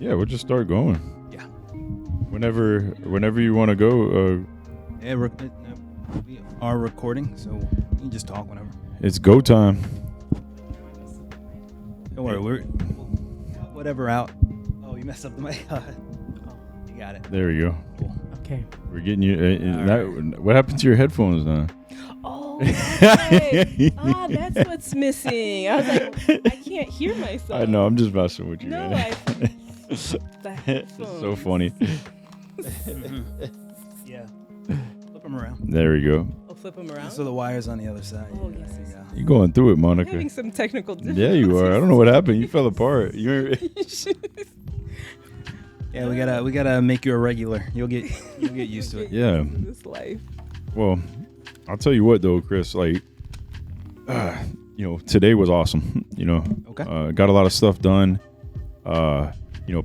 Yeah, we'll just start going. Yeah. Whenever you want to go. Yeah, we are recording, so you can just talk whenever. It's go time. Don't worry, we'll whatever out. Oh, you messed up the mic. You got it. There we go. Cool. Okay. We're getting you. What happened to your headphones now? Oh, right. That's what's missing. I was like, I can't hear myself. I know. I'm just messing with you. No, man. It's so funny. Yeah. Flip them around. There we go. Oh, flip them around. So the wire's on the other side. Oh, yes. There you go. You're going through it, I'm Monica. having some technical difficulties. Yeah, you are. I don't know what happened. You fell apart. You're. Yeah, we gotta make you a regular. You'll get used to it. Yeah. This life. Well, I'll tell you what though, Chris. Like, today was awesome. Okay. Got a lot of stuff done.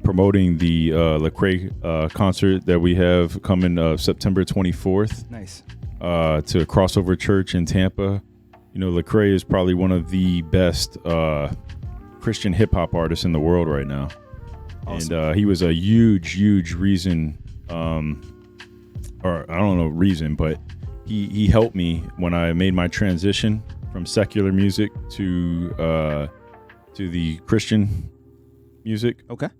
Promoting the Lecrae concert that we have coming September 24th. Nice. To Crossover Church in Tampa. Lecrae is probably one of the best Christian hip hop artists in the world right now. Awesome. And he was a huge reason, or I don't know reason, but he helped me when I made my transition from secular music to the Christian music. Okay.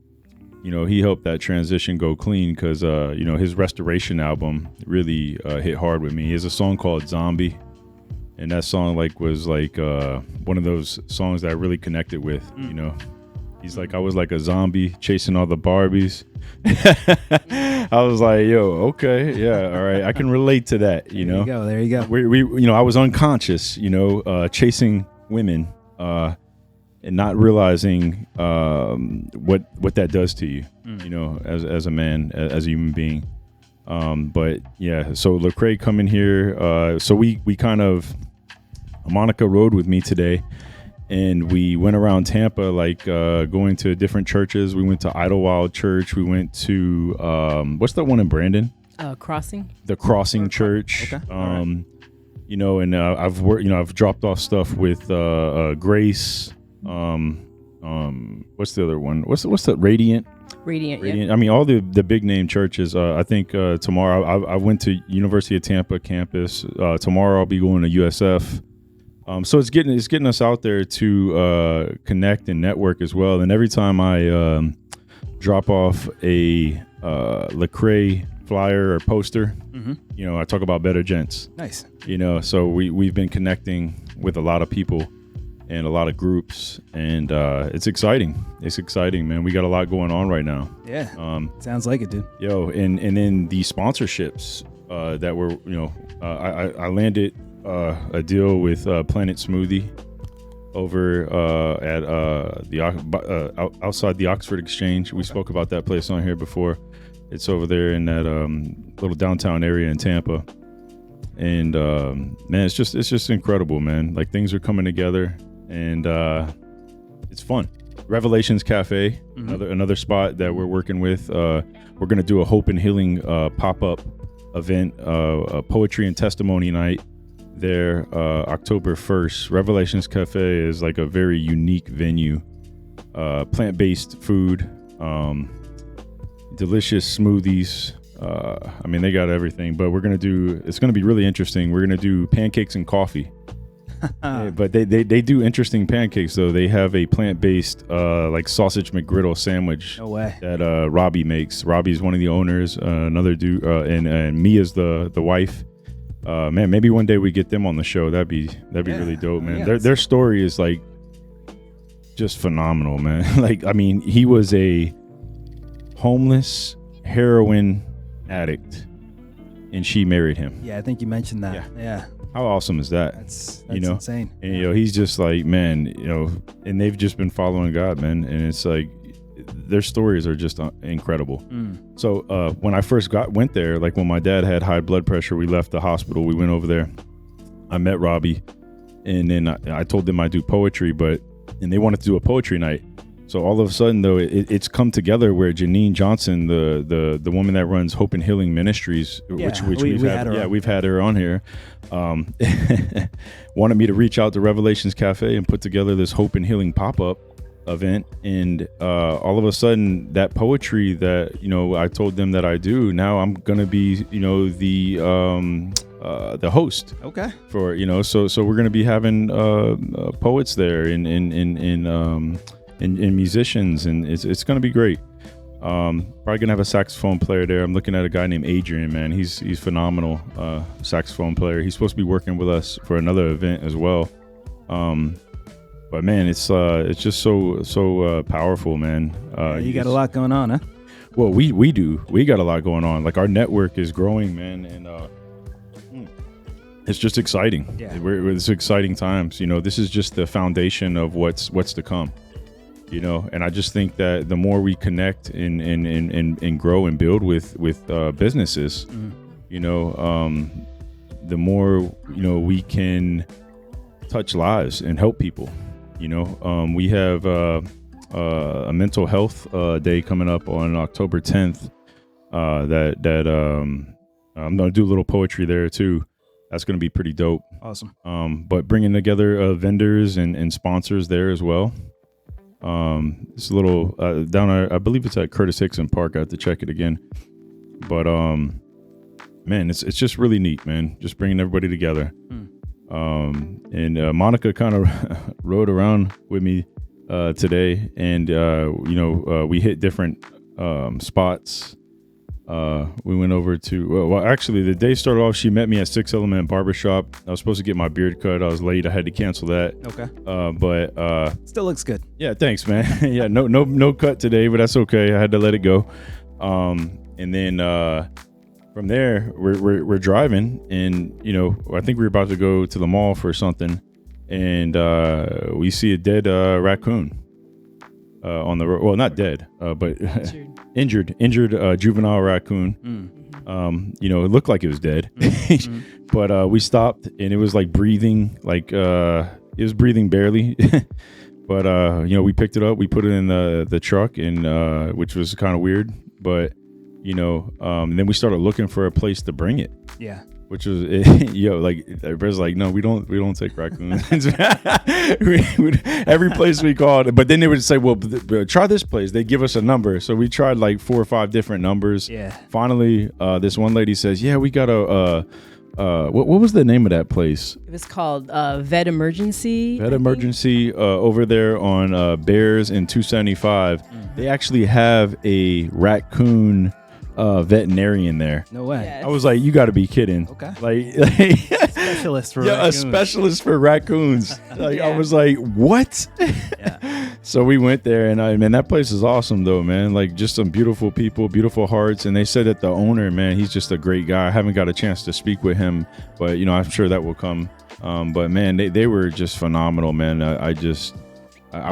He helped that transition go clean because his Restoration album really hit hard with me. He has a song called Zombie. And that song was one of those songs that I really connected with, He's like, I was like a zombie chasing all the Barbies. I was like, yo, okay, yeah, all right. I can relate to that, There you go. We I was unconscious, chasing women and not realizing what that does to you, as a man, as a human being. But yeah, so Lecrae coming here. So we kind of, Monica rode with me today, and we went around Tampa, going to different churches. We went to Idlewild Church. We went to what's that one in Brandon? Crossing. The Crossing Church. Okay. Right. And I've worked. I've dropped off stuff with Grace. What's the other one? What's the Radiant? Radiant. Yep. I mean, all the big name churches. I think tomorrow I went to University of Tampa campus. Tomorrow I'll be going to USF. So it's getting us out there to connect and network as well. And every time I drop off a Lecrae flyer or poster, I talk about better Gents. Nice. So we've been connecting with a lot of people and a lot of groups, and it's exciting. It's exciting, man. We got a lot going on right now. Yeah. Sounds like it, dude. Yo, and then the sponsorships that were, I landed a deal with Planet Smoothie over at the outside the Oxford Exchange. We spoke about that place on here before. It's over there in that little downtown area in Tampa. And man, it's just incredible, man. Like, things are coming together, and it's fun. Revelations Cafe, another spot that we're working with. We're gonna do a Hope and Healing pop-up event, a poetry and testimony night there, October 1st. Revelations Cafe is like a very unique venue, plant-based food, delicious smoothies. I mean, they got everything, but it's going to be really interesting. We're going to do pancakes and coffee. Yeah, but they do interesting pancakes, though. They have a plant-based sausage McGriddle sandwich. No way. That Robbie makes. Robbie's one of the owners, another dude, and Mia's the wife. Man, maybe one day we get them on the show. That'd be really dope, man. Yeah, Their story is just phenomenal, man. I mean, he was a homeless heroin addict, and she married him. Yeah, I think you mentioned that. Yeah. How awesome is that? That's insane. And he's just like, man, and they've just been following God, man. And it's like, their stories are just incredible. So when I first went there, when my dad had high blood pressure, we left the hospital. We went over there. I met Robbie, and then I told them I do poetry, and they wanted to do a poetry night. So all of a sudden, though, it's come together where Janine Johnson, the woman that runs Hope and Healing Ministries, which we've had her on here, wanted me to reach out to Revelations Cafe and put together this Hope and Healing pop-up. event, and all of a sudden that poetry that I told them that I do, now I'm gonna be the host. Okay. For so we're gonna be having poets there and musicians, and it's gonna be great. Probably gonna have a saxophone player there. I'm looking at a guy named Adrian, man. He's phenomenal saxophone player. He's supposed to be working with us for another event as well. But man, it's just so powerful, man. You got a lot going on, huh? Well, we do. We got a lot going on. Like, our network is growing, man, and it's just exciting. Yeah. It's exciting times. This is just the foundation of what's to come. And I just think that the more we connect and grow and build with businesses, the more we can touch lives and help people. We have a mental health day coming up on October 10th. That I'm gonna do a little poetry there too. That's gonna be pretty dope. Awesome. But bringing together vendors and sponsors there as well. It's a little down. I believe it's at Curtis Hickson Park. I have to check it again. But man, it's just really neat, man. Just bringing everybody together. And Monica kind of rode around with me today, and we hit different spots. We went over to well, actually, the day started off. She met me at 6 Element Barbershop. I was supposed to get my beard cut. I was late. I had to cancel that. Okay. But still looks good. Yeah, thanks, man. Yeah, no cut today, but that's okay. I had to let it go. And then from there, we're driving, and I think we were about to go to the mall for something, and we see a dead raccoon on the road. Well, not dead, but injured juvenile raccoon. It looked like it was dead. But we stopped, and it was like breathing, like it was breathing barely. But we picked it up, we put it in the truck, and which was kind of weird, but and then we started looking for a place to bring it. Yeah. Which was, like, everybody's like, no, we don't take raccoons. Every place we called, but then they would say, well, try this place. They give us a number. So we tried like 4 or 5 different numbers. Yeah. Finally, this one lady says, yeah, we got what was the name of that place? It was called Vet Emergency. Vet Emergency over there on Bears and 275. They actually have a raccoon veterinarian there. No way. Yes. I was like, you got to be kidding. Okay. Like specialist for raccoons. A specialist for raccoons. Like, Yeah. I was like, what? Yeah. So we went there, and man, that place is awesome though, man. Like, just some beautiful people, beautiful hearts. And they said that the owner, man, he's just a great guy. I haven't got a chance to speak with him, but I'm sure that will come. But man, they were just phenomenal, man. I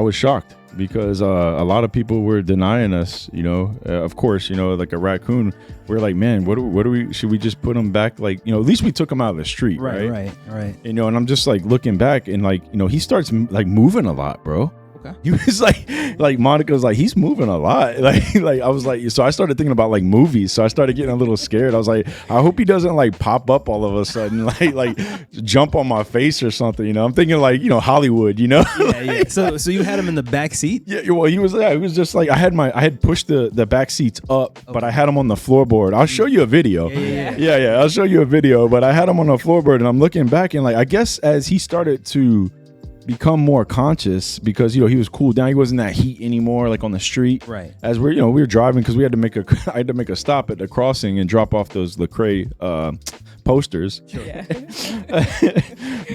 was shocked, because a lot of people were denying us, of course, like a raccoon. We're like, man, what do we, should we just put them back? Like, at least we took him out of the street. Right. And I'm just like looking back, and like, he starts like moving a lot, bro. Okay. He was like Monica was like, he's moving a lot. Like I was like, so I started thinking about like movies. So I started getting a little scared. I was like, I hope he doesn't like pop up all of a sudden, like jump on my face or something. I'm thinking like, Hollywood, Yeah. So you had him in the back seat? Yeah. Well, he was just like, I had pushed the back seats up, but I had him on the floorboard. I'll show you a video. Yeah. I'll show you a video, but I had him on the floorboard, and I'm looking back, and like, I guess as he started to become more conscious, because he was cooled down, he wasn't that heat anymore, like on the street. Right. As we were driving, because I had to make a stop at the crossing and drop off those Lecrae posters. Sure. Yeah.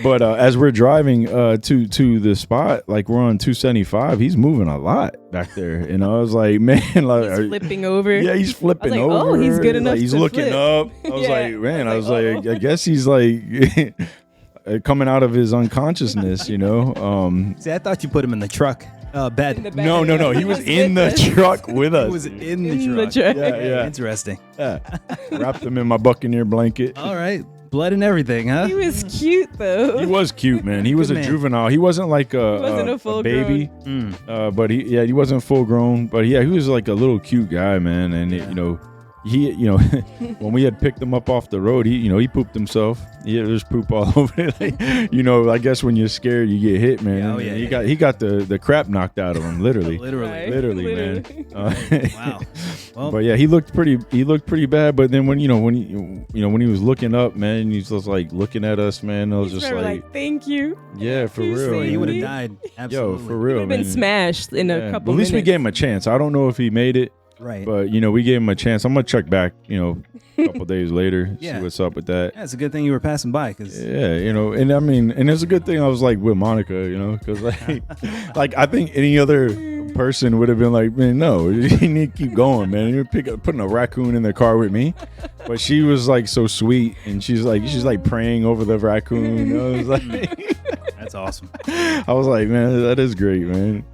But as we're driving to the spot, like we're on 275, he's moving a lot back there, and I was like, man, like, he's flipping over. Yeah, he's flipping I was like, over. oh, he's good enough. Like, he's to looking flip. up. I was like, man, I guess he's like coming out of his unconsciousness, See, I thought you put him in the truck bed. No. He was in the truck with us. He was in the truck. Yeah. Interesting. Yeah. Wrapped him in my Buccaneer blanket. All right. Blood and everything, huh? He was cute though. He was cute, man. He was a juvenile. He wasn't like a baby. But he wasn't full grown. But yeah, he was like a little cute guy, man. And he, when we had picked him up off the road, he pooped himself. There's poop all over it. Like, I guess when you're scared, you get hit, man. Yeah, oh, yeah, He got the crap knocked out of him, literally. Literally. Literally, man. Wow. Well, But yeah, he looked pretty bad. But then when he was looking up, man, he was just like looking at us, man. I was He's just probably thank you. yeah, for you real. saved he would have me. died. Absolutely. Yo, for real, Been man. smashed in a Yeah, couple but at least we minutes. gave him a chance. I don't know if he made it, Right. but we gave him a chance. I'm gonna check back, a couple days later, Yeah. see what's up with that. Yeah, it's a good thing you were passing by because Yeah, and I mean, and it's a good thing I was like with Monica, because like I think any other person would have been like, man, no, you need to keep going, man. You're putting a raccoon in the car with me, but she was like so sweet, and she's like praying over the raccoon. I was like, that's awesome. I was like, man, that is great, man.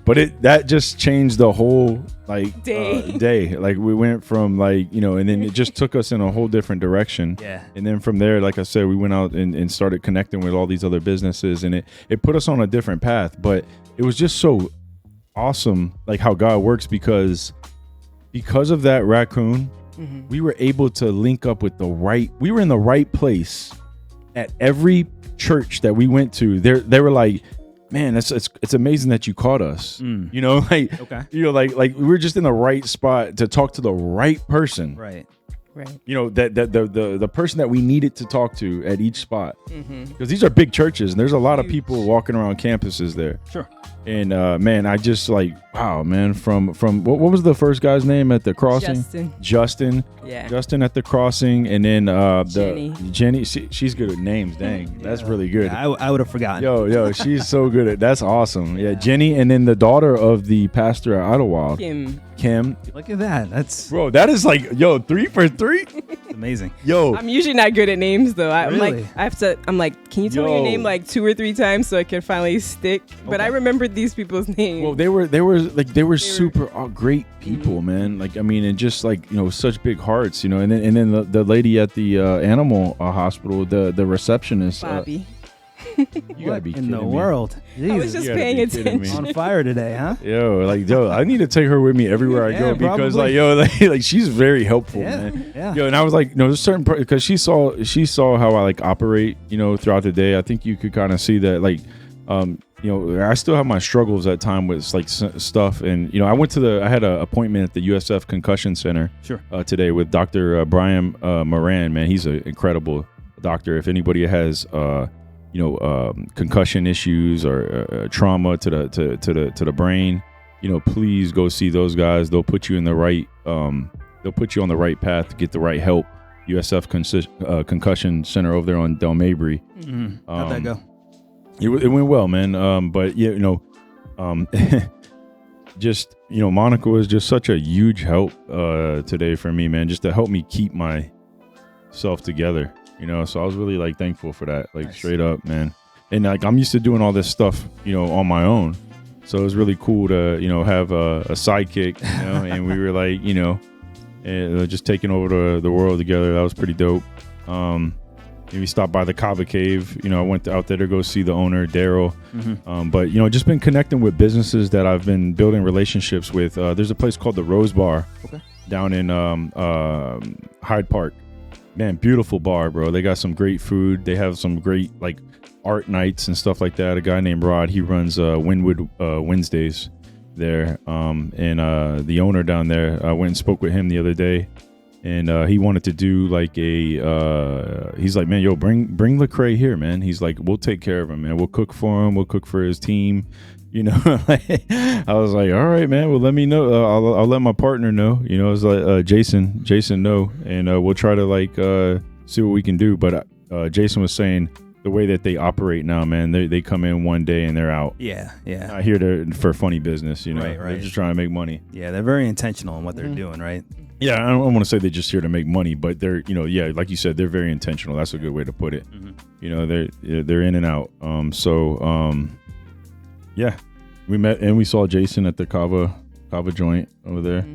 But that just changed the whole like day. Like we went from like, and then it just took us in a whole different direction. Yeah. And then from there, like I said, we went out and started connecting with all these other businesses, and it put us on a different path. But it was just so awesome, like how God works, because of that raccoon, we were able to link up with we were in the right place at every church that we went to. They were like, man, it's amazing that you caught us. Like, Okay. like we were just in the right spot to talk to the right person. Right. That the person that we needed to talk to at each spot, because these are big churches and there's a lot of people walking around campuses there. Sure. And man, I just like, wow, man, from what was the first guy's name at the crossing? Justin. Yeah. Justin at the crossing, and then Jenny. she's good at names. Dang, that's really good. Yeah, I would have forgotten. Yo, she's so good at. That's awesome. Yeah, Jenny, and then the daughter of the pastor at Idlewild, Kim. Look at that. That's Bro, that is like, 3 for 3. amazing. Yo, I'm usually not good at names though. I'm Really? like, can you tell me your name like 2 or 3 times so I can finally stick? But I remembered these people's names. well, they were super great people, man. Like, I mean, and just like, such big hearts, and then the lady at the animal hospital, the receptionist, Bobby. you gotta be in kidding the me. world. I was Jesus. just You gotta paying be kidding me. attention. On fire today, huh? Yo, I need to take her with me everywhere I Yeah, go, because probably. like she's very helpful, Yeah. man. Yeah. Yo, and I was like, there's certain because she saw how I like operate, throughout the day. I think you could kind of see that, like, I still have my struggles at time with like stuff, and I had an appointment at the USF Concussion Center today with Dr. Brian Moran. Man, he's an incredible doctor. If anybody has concussion issues or trauma to the brain, please go see those guys. They'll put you in the right they'll put you on the right path to get the right help. USF Concussion Center over there on Del Mabry. How'd that go? It went well, man. But yeah, just Monica was just such a huge help today for me, man. Just to help me keep myself together, So I was really like thankful for that, like, nice. Straight up, man. And like I'm used to doing all this stuff, on my own. So it was really cool to have a sidekick, and we were like, and just taking over the world together. That was pretty dope. We stopped by the Kava Cave. I went out there to go see the owner, Daryl. But just been connecting with businesses that I've been building relationships with. There's a place called the Rose Bar down in Hyde Park. Man, beautiful bar, bro. They got some great food. They have some great like art nights and stuff like that. A guy named Rod, he runs Wynwood Wednesdays there. And the owner down there, I went and spoke with him the other day. And he wanted to do like he's like, man, yo, bring Lecrae here, man. He's like, we'll take care of him, man. We'll cook for him. We'll cook for his team. I was like, all right, man. Well, let me know. I'll let my partner know. It's like Jason know, and we'll try to like see what we can do. But Jason was saying the way that they operate now, man, they come in one day and they're out. Yeah. Not here for funny business, Right. They're just trying to make money. Yeah, they're very intentional in what they're doing, right? Yeah, I don't want to say they're just here to make money, but they're, like you said, they're very intentional. That's a good way to put it. They're in and out. Yeah, we met and we saw Jason at the Kava joint over there.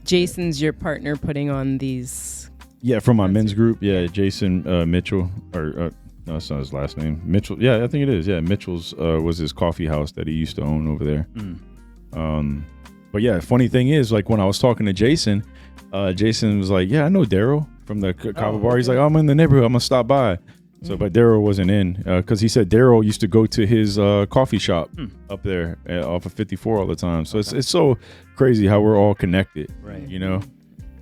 Jason's your partner putting on these. Yeah, from my men's group. Yeah, Jason Mitchell, or no, that's not his last name. Mitchell. Yeah, I think it is. Yeah, Mitchell's was his coffee house that he used to own over there. But yeah, funny thing is, like when I was talking to Jason, Jason was like, "Yeah, I know Daryl from the Kava bar." He's like, "I'm in the neighborhood. I'm gonna stop by." So, but Daryl wasn't in because he said Daryl used to go to his coffee shop up there off of 54 all the time. So it's so crazy how we're all connected, Right. you know.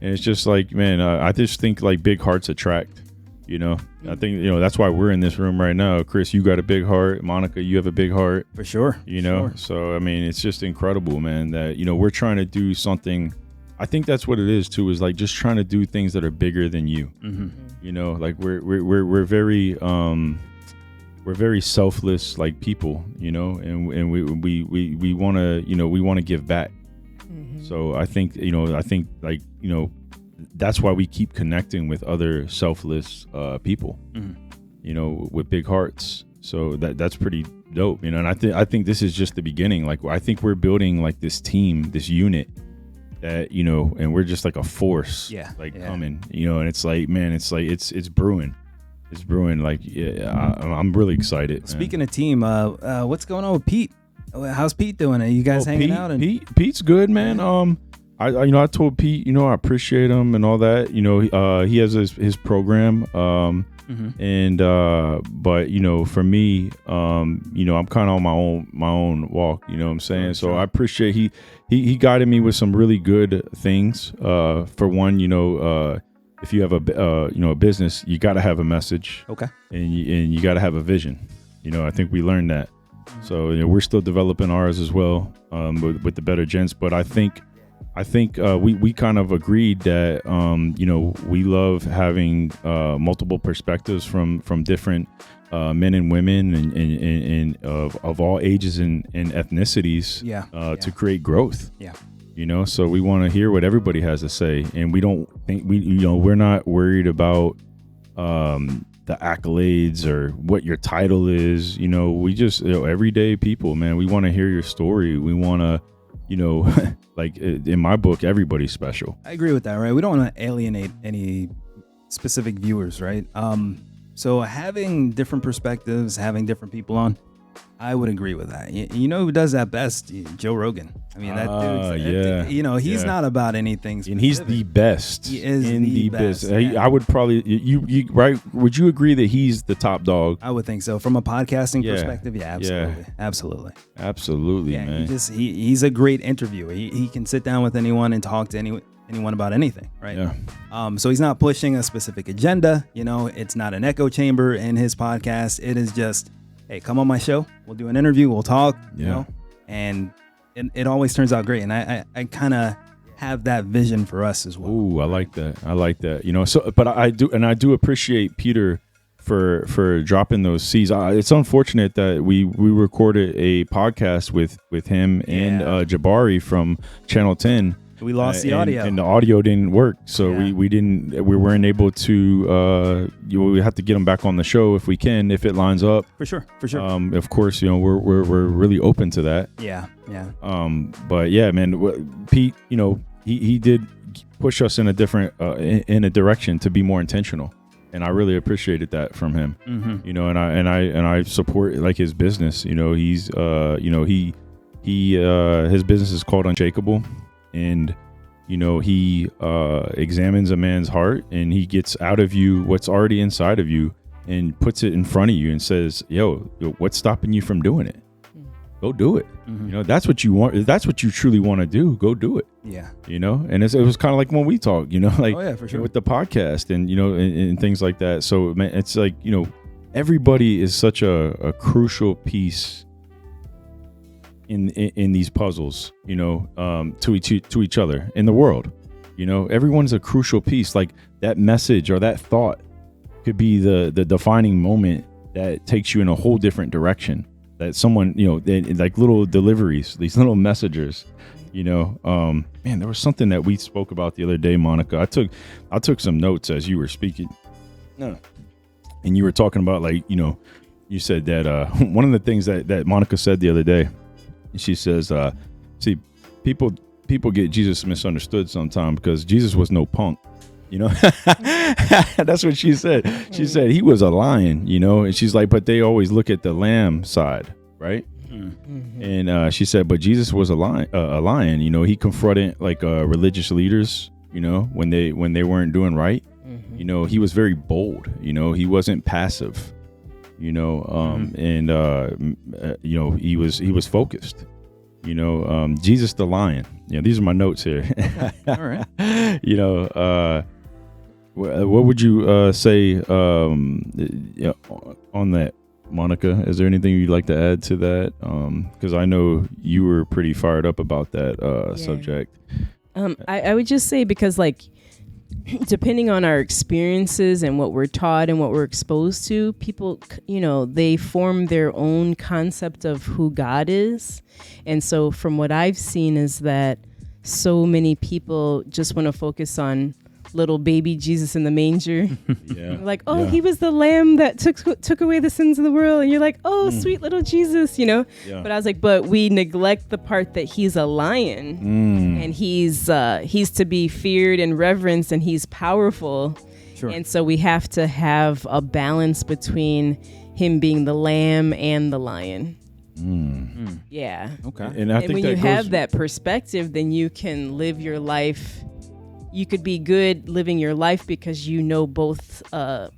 And it's just like, man, I just think like big hearts attract. You know, I think, you know, that's why we're in this room right now. Chris, you got a big heart. Monica, you have a big heart. For sure. You know, Sure. so I mean, it's just incredible, man, that, you know, we're trying to do something. I think that's what it is too, is like just trying to do things that are bigger than you. You know, like we're very selfless like people, you know, and we want to, you know, we want to give back. So I think like, you know, that's why we keep connecting with other selfless people, you know, with big hearts. So that's pretty dope, you know. And I think this is just the beginning. Like, I think we're building like this team, this unit that, you know, and we're just like a force, coming, you know. And it's like, man, it's like it's brewing. It's brewing. Like, yeah, I'm really excited. Speaking of team, what's going on with Pete? How's Pete doing? Are you guys hanging out? Pete's good, man. I told Pete, you know, I appreciate him and all that. You know, he has his program. And but you know, for me, you know, I'm kind of on my own walk. You know what I'm saying? So I appreciate he guided me with some really good things. For one, you know, if you have a business, you got to have a message. Okay. And you got to have a vision. You know, I think we learned that. So, you know, we're still developing ours as well, with the Better Gents. But I think we kind of agreed that, you know, we love having multiple perspectives from different men and women and of all ages and ethnicities to create growth. Yeah. You know, so we want to hear what everybody has to say. And we don't think we're not worried about the accolades or what your title is. You know, we just, you know, everyday people, man, we want to hear your story. We want to, you know, like in my book, everybody's special. I agree with that, right? We don't want to alienate any specific viewers, right? So having different perspectives, having different people on, I would agree with that. You know who does that best? Joe Rogan. I mean, that dude, you know, he's not about anything specific. And he's the best. He is the best. I would probably, you right? Would you agree that he's the top dog? I would think so. From a podcasting perspective, absolutely, man. He's a great interviewer. He can sit down with anyone and talk to anyone about anything, right? Yeah. So he's not pushing a specific agenda. You know, it's not an echo chamber in his podcast. It is just, hey, come on my show. We'll do an interview. We'll talk. You know, and it always turns out great. And I kind of have that vision for us as well. Ooh, I like that. You know, so but I do appreciate Peter for dropping those seeds. It's unfortunate that we recorded a podcast with him and Jabari from Channel 10. We lost the audio, and the audio didn't work, so we weren't able to. We have to get them back on the show if we can, if it lines up. For sure. Of course, you know, we're really open to that. Yeah. But yeah, man, Pete, you know, he did push us in a different in a direction to be more intentional, and I really appreciated that from him. You know, and I support like his business. You know, he's you know, he his business is called Unshakable. And, you know, he examines a man's heart, and he gets out of you what's already inside of you and puts it in front of you and says, yo, what's stopping you from doing it? Go do it. You know, that's what you want. If that's what you truly want to do, go do it. Yeah. You know, and it was kind of like when we talk, you know, like for sure. with the podcast and, you know, and things like that. So, man, it's like, you know, everybody is such a crucial piece in these puzzles, you know, to each other in the world. You know, everyone's a crucial piece. Like that message or that thought could be the defining moment that takes you in a whole different direction. That someone, you know, like little deliveries, these little messengers, you know. Man, there was something that we spoke about the other day, Monica. I took some notes as you were speaking. No. And you were talking about, like, you know, you said that one of the things that Monica said the other day, she says, see, people get Jesus misunderstood sometimes because Jesus was no punk, you know. That's what she said. She said he was a lion, you know. And she's like, but they always look at the lamb side, right? And she said, but Jesus was a lion. You know, he confronted like religious leaders, you know, when they weren't doing right. You know, he was very bold. You know, he wasn't passive. You know, and you know, he was focused. You know, Jesus the lion. You know, these are my notes here. All right. You know, what would you say on that, Monica? Is there anything you'd like to add to that? Because I know you were pretty fired up about that subject. I would just say, because like, depending on our experiences and what we're taught and what we're exposed to, people, you know, they form their own concept of who God is. And so from what I've seen is that so many people just want to focus on little baby Jesus in the manger. Like, he was the lamb that took away the sins of the world. And you're like, sweet little Jesus, you know. But I was like, but we neglect the part that he's a lion and he's to be feared and reverenced, and he's powerful. Sure. And so we have to have a balance between him being the lamb and the lion. Yeah. Okay. And I think when you have that perspective, then you can live your life. You could be good living your life because you know both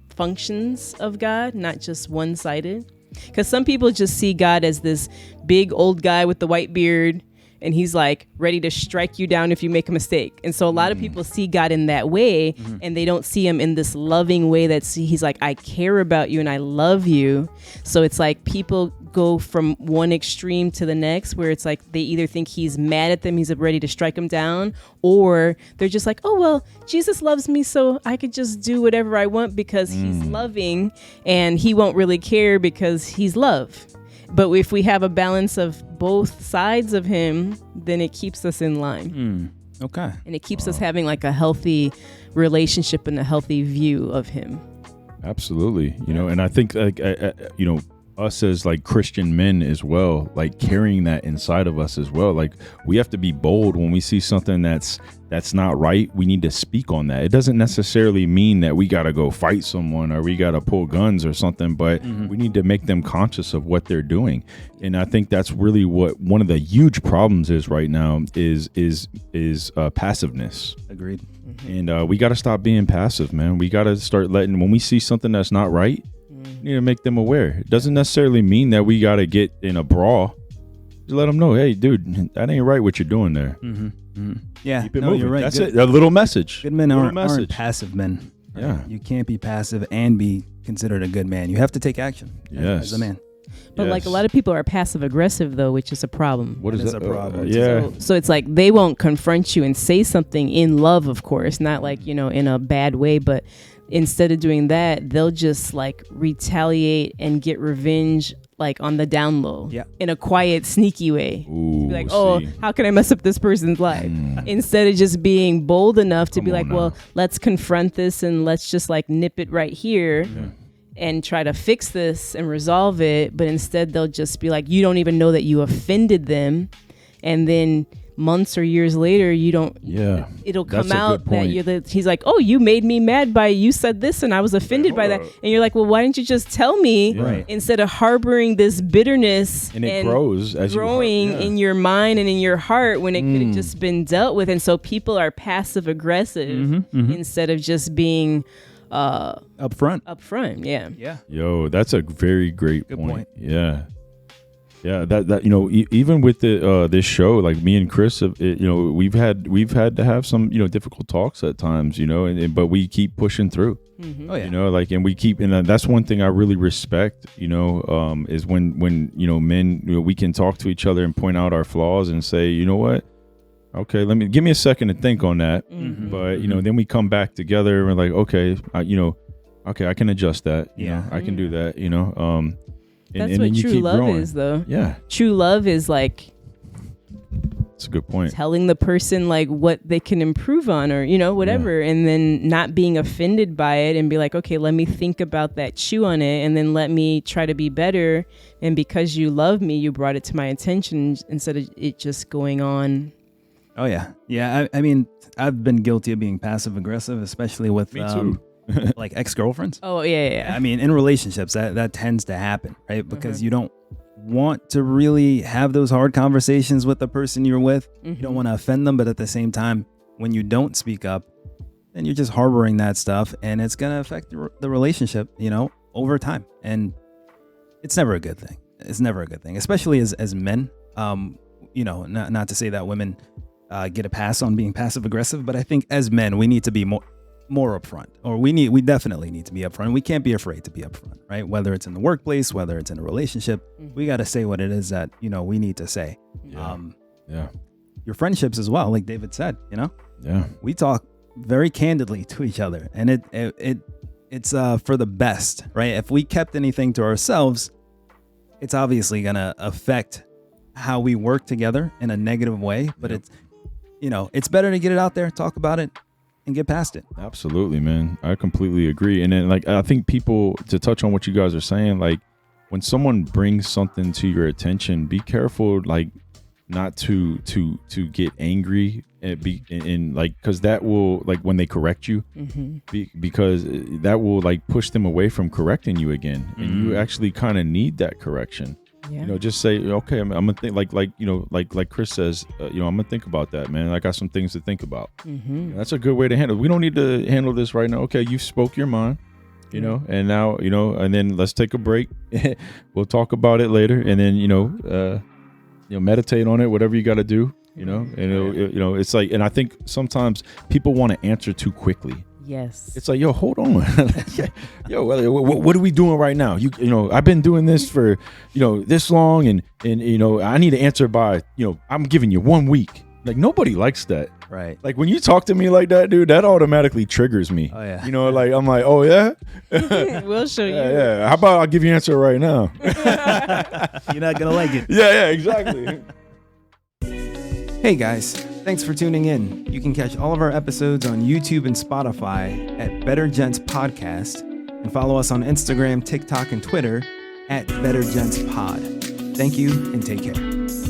functions of God, not just one-sided. Because some people just see God as this big old guy with the white beard, and he's like ready to strike you down if you make a mistake. And so a lot of people see God in that way, and they don't see him in this loving way he's like, I care about you and I love you. So it's like people go from one extreme to the next, where it's like they either think he's mad at them, he's ready to strike them down, or they're just like, oh, well, Jesus loves me, so I could just do whatever I want because he's loving, and he won't really care because he's love. But if we have a balance of both sides of him, then it keeps us in line. Okay. And it keeps us having like a healthy relationship and a healthy view of him. Absolutely. You know, and I think like, you know, us as like Christian men as well, like carrying that inside of us as well. Like we have to be bold when we see something that's not right. We need to speak on that. It doesn't necessarily mean that we got to go fight someone or we got to pull guns or something, but we need to make them conscious of what they're doing. And I think that's really what one of the huge problems is right now is passiveness. Agreed. And we got to stop being passive, man. We got to start letting, when we see something that's not right, we need to make them aware. It doesn't necessarily mean that we got to get in a brawl. Just let them know, hey, dude, that ain't right what you're doing there. Yeah, keep it moving. You're right. That's it. A little message. Good men aren't passive men. Right? Yeah. You can't be passive and be considered a good man. You have to take action as a man. But like a lot of people are passive aggressive though, which is a problem. What is that? A problem. Yeah. So it's like they won't confront you and say something in love, of course, not like, you know, in a bad way, but instead of doing that, they'll just like retaliate and get revenge like on the down low in a quiet, sneaky way. Ooh, be like, how can I mess up this person's life? Instead of just being bold enough to be like, well, let's confront this and let's just like nip it right here and try to fix this and resolve it. But instead they'll just be like, you don't even know that you offended them. And then months or years later, you don't. Yeah, it'll come out that he's like, oh, you made me mad by you said this, and I was offended by that. And you're like, well, why didn't you just tell me instead of harboring this bitterness and it grows as growing in your mind and in your heart when it could have just been dealt with. And so people are passive aggressive instead of just being upfront. Yeah. Yo, that's a very great point. Yeah, that you know, even with the this show, like me and Chris, you know, we've had to have some, you know, difficult talks at times, you know, but we keep pushing through. You know, like, and we keep, and that's one thing I really respect, you know, is when you know, men, you know, we can talk to each other and point out our flaws and say, you know what, okay, give me a second to think on that. But you know, then we come back together and we're like, okay, you know, okay, I can adjust that. You know, I can do that. You know, that's what true love is, though. Yeah. True love is like, that's a good point. Telling the person like what they can improve on, or, you know, whatever. And then not being offended by it and be like, okay, let me think about that, chew on it, and then let me try to be better. And because you love me, you brought it to my attention instead of it just going on. Oh, yeah. Yeah. I mean, I've been guilty of being passive aggressive, especially with me too. Like ex-girlfriends. Oh, yeah. I mean, in relationships, that tends to happen, right? Because you don't want to really have those hard conversations with the person you're with. You don't want to offend them, but at the same time, when you don't speak up, then you're just harboring that stuff, and it's going to affect the relationship, over time. And it's never a good thing. It's never a good thing, especially as men. Not to say that women get a pass on being passive aggressive, but I think as men, we need to be more upfront, or we definitely need to be upfront. We can't be afraid to be upfront, right? Whether it's in the workplace, whether it's in a relationship, we got to say what it is that, we need to say. Your friendships as well, like David said, we talk very candidly to each other, and it's for the best, right? If we kept anything to ourselves, it's obviously going to affect how we work together in a negative way, but it's better to get it out there, talk about it, and get past it. Absolutely, man. I completely agree. And then, I think people, to touch on what you guys are saying, when someone brings something to your attention, be careful, not to get angry and because that will, when they correct you, because that will push them away from correcting you again, and you actually kind of need that correction. Yeah. Just say, okay, I'm gonna think, like Chris says, I'm gonna think about that, man. I got some things to think about. That's a good way to handle it. We don't need to handle this right now. Okay, you spoke your mind, and now, and then let's take a break. We'll talk about it later, and then, meditate on it, whatever you got to do, and it's and I think sometimes people want to answer too quickly. Yes. It's yo, hold on. Yo, what are we doing right now? I've been doing this for, this long, and I need to answer by, I'm giving you 1 week. Nobody likes that. Right. When you talk to me like that, dude, that automatically triggers me. Oh, yeah. I'm like, oh, yeah? We'll show you. Yeah. How about I'll give you an answer right now? You're not going to like it. Yeah, exactly. Hey, guys. Thanks for tuning in. You can catch all of our episodes on YouTube and Spotify at Better Gents Podcast, and follow us on Instagram, TikTok, and Twitter at Better Gents Pod. Thank you, and take care.